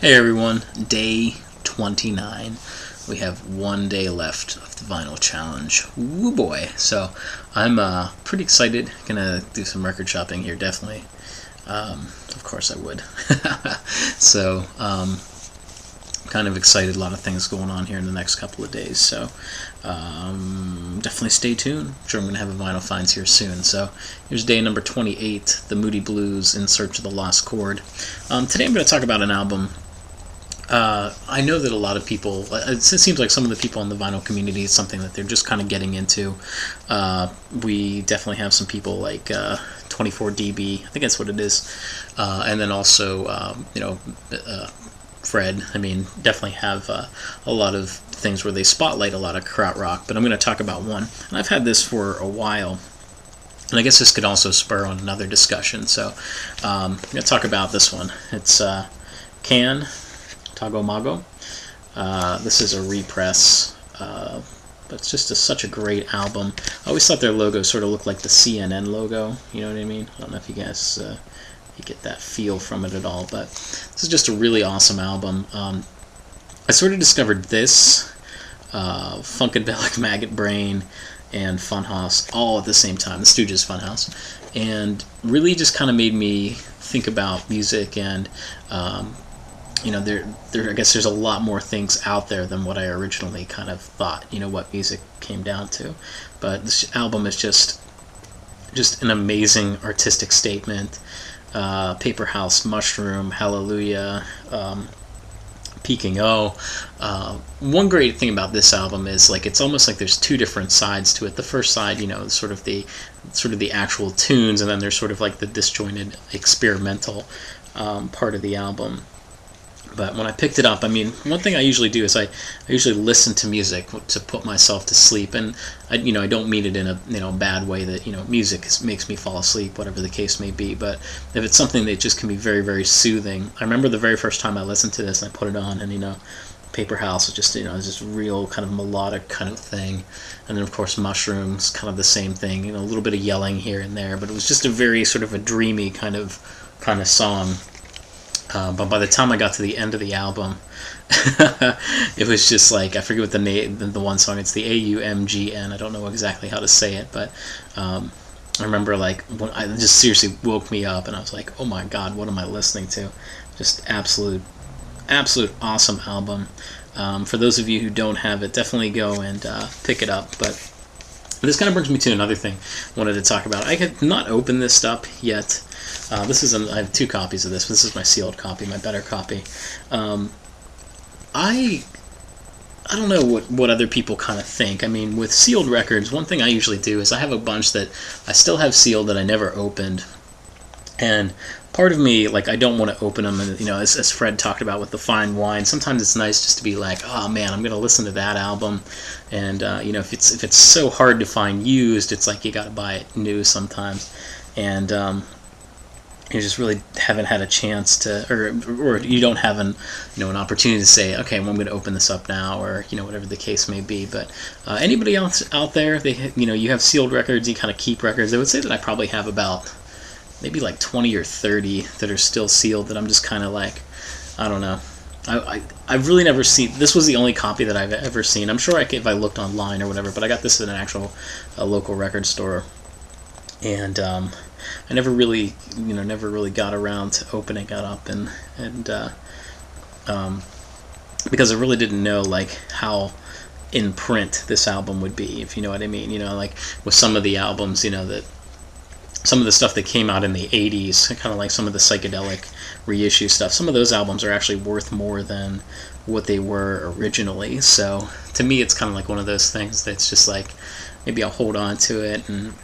Hey everyone, day 29. We have 1 day left of the vinyl challenge. Woo boy! So I'm pretty excited. Gonna do some record shopping here, definitely. Of course I would. So kind of excited. A lot of things going on here in the next couple of days. So definitely stay tuned. I'm sure I'm gonna have a vinyl finds here soon. So here's day number 28, the Moody Blues, In Search of the Lost Chord. Today I'm gonna talk about an album. I know that a lot of people, it seems like some of the people in the vinyl community, it's something that they're just kind of getting into. We definitely have some people like 24dB, I think that's what it is, and then also, Fred. I mean, definitely have a lot of things where they spotlight a lot of krautrock, but I'm going to talk about one. And I've had this for a while, and I guess this could also spur on another discussion, so I'm going to talk about this one. It's Can Tagomago. This is a repress, but it's just such a great album. I always thought their logo sort of looked like the CNN logo, you know what I mean? I don't know if you guys you get that feel from it at all, but this is just a really awesome album. I sort of discovered this, Funkadelic Maggot Brain, and Funhouse all at the same time, the Stooges Funhouse, and really just kind of made me think about music and I guess there's a lot more things out there than what I originally kind of thought, what music came down to. But this album is just an amazing artistic statement. Paper House, Mushroom, Hallelujah, Peking O. One great thing about this album is it's almost like there's two different sides to it. The first side, sort of the actual tunes, and then there's sort of like the disjointed experimental part of the album. But when I picked it up, I mean, one thing I usually do is I usually listen to music to put myself to sleep, and I don't mean it in a bad way that music makes me fall asleep, whatever the case may be. But if it's something that just can be very, very soothing, I remember the very first time I listened to this and I put it on, and Paper House was just it's just real kind of melodic kind of thing, and then of course Mushrooms, kind of the same thing, a little bit of yelling here and there, but it was just a very sort of a dreamy kind of song. But by the time I got to the end of the album, it was just I forget what the name, the one song, it's the AUMGN. I don't know exactly how to say it, but I remember when it just seriously woke me up, and I was like, oh my god, what am I listening to? Just absolute awesome album. For those of you who don't have it, definitely go and pick it up. But this kind of brings me to another thing I wanted to talk about. I had not opened this up yet. I have two copies of this. This is my sealed copy, my better copy. I don't know what other people kind of think. I mean, with sealed records, one thing I usually do is I have a bunch that I still have sealed that I never opened. And part of me, I don't want to open them, and as Fred talked about with the fine wine, sometimes it's nice just to be like, oh man, I'm going to listen to that album, and if it's so hard to find used, it's like you got to buy it new sometimes, and you just really haven't had a chance to, or you don't have an opportunity to say, okay, well, I'm going to open this up now, or whatever the case may be. But anybody else out there, you have sealed records, you kind of keep records. I would say that I probably have about maybe 20 or 30 that are still sealed that I'm just kind of I don't know. I've really never seen, this was the only copy that I've ever seen. I'm sure if I looked online or whatever, but I got this at an actual local record store. And I never really got around to opening it up, and because I really didn't know how in print this album would be, if you know what I mean. With some of the albums, that some of the stuff that came out in the 80s, kind of like some of the psychedelic reissue stuff, some of those albums are actually worth more than what they were originally. So to me, it's kind of like one of those things that's just maybe I'll hold on to it, and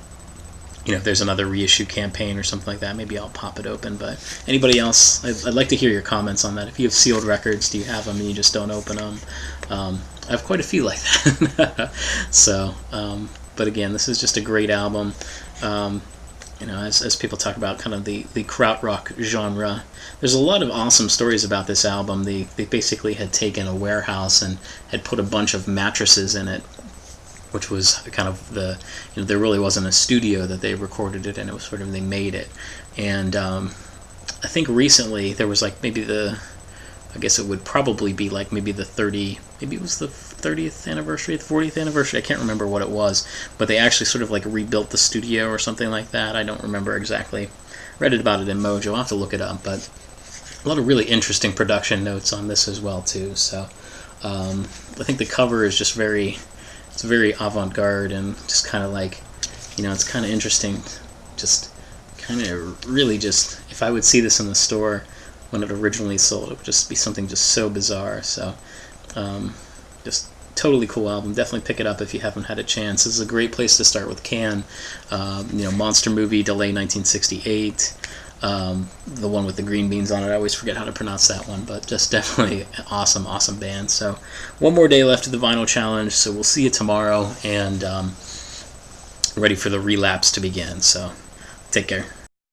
if there's another reissue campaign or something like that, maybe I'll pop it open. But anybody else, I'd like to hear your comments on that. If you have sealed records, do you have them and you just don't open them? I have quite a few like that. So, but again, this is just a great album. As people talk about kind of the krautrock genre, there's a lot of awesome stories about this album. They basically had taken a warehouse and had put a bunch of mattresses in it, which was kind of there really wasn't a studio that they recorded it in. It was sort of, they made it. And I think recently there was maybe I guess it would probably be like maybe the 30, maybe it was the 30th anniversary, the 40th anniversary, I can't remember what it was, but they actually sort of like rebuilt the studio or something like that. I don't remember exactly. Read it about it in Mojo. I'll have to look it up, but a lot of really interesting production notes on this as well too. So I think the cover is just it's very avant-garde and just kind of like, it's kind of interesting. Just kind of really just, if I would see this in the store when it originally sold, it would just be something just so bizarre. So just totally cool album. Definitely pick it up if you haven't had a chance. This is a great place to start with Can. Monster Movie, Delay 1968. The one with the green beans on it. I always forget how to pronounce that one, but just definitely an awesome band. So one more day left of the vinyl challenge, so we'll see you tomorrow, and ready for the relapse to begin. So take care.